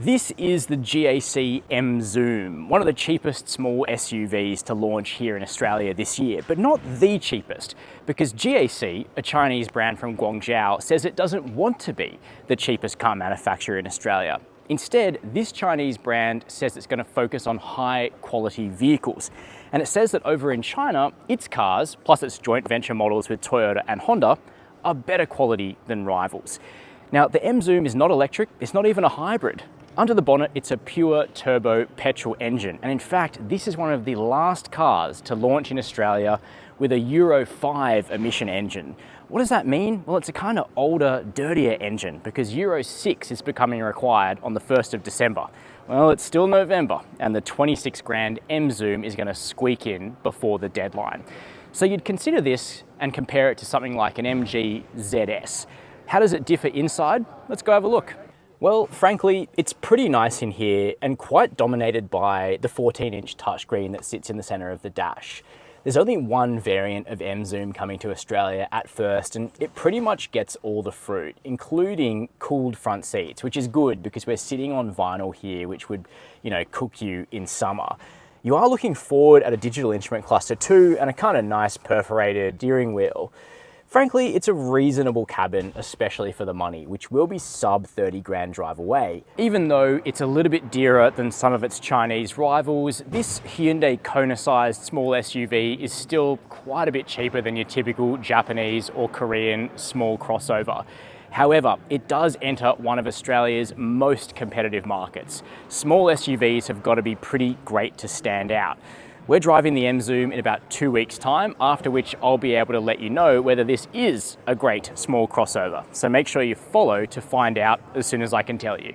This is the GAC M Zoom, one of the cheapest small SUVs to launch here in Australia this year, but not the cheapest, because GAC, a Chinese brand from Guangzhou, says it doesn't want to be the cheapest car manufacturer in Australia. Instead, this Chinese brand says it's going to focus on high quality vehicles. And it says that over in China, its cars, plus its joint venture models with Toyota and Honda, are better quality than rivals. Now, the M Zoom is not electric, it's not even a hybrid. Under the bonnet, it's a pure turbo petrol engine. And in fact, this is one of the last cars to launch in Australia with a Euro 5 emission engine. What does that mean? Well, it's a kind of older, dirtier engine because Euro 6 is becoming required on the 1st of December. Well, it's still November and the 26 grand M Zoom is going to squeak in before the deadline. So you'd consider this and compare it to something like an MG ZS. How does it differ inside? Let's go have a look. Well, frankly, it's pretty nice in here and quite dominated by the 14-inch touchscreen that sits in the center of the dash. There's only one variant of M Zoom coming to Australia at first, and it pretty much gets all the fruit, including cooled front seats, which is good because we're sitting on vinyl here, which would, cook you in summer. You are looking forward at a digital instrument cluster too, and a kind of nice perforated steering wheel. Frankly, it's a reasonable cabin, especially for the money, which will be sub 30 grand drive away. Even though it's a little bit dearer than some of its Chinese rivals, this Hyundai Kona-sized small SUV is still quite a bit cheaper than your typical Japanese or Korean small crossover. However, it does enter one of Australia's most competitive markets. Small SUVs have got to be pretty great to stand out. We're driving the M Zoom in about 2 weeks' time, after which I'll be able to let you know whether this is a great small crossover. So make sure you follow to find out as soon as I can tell you.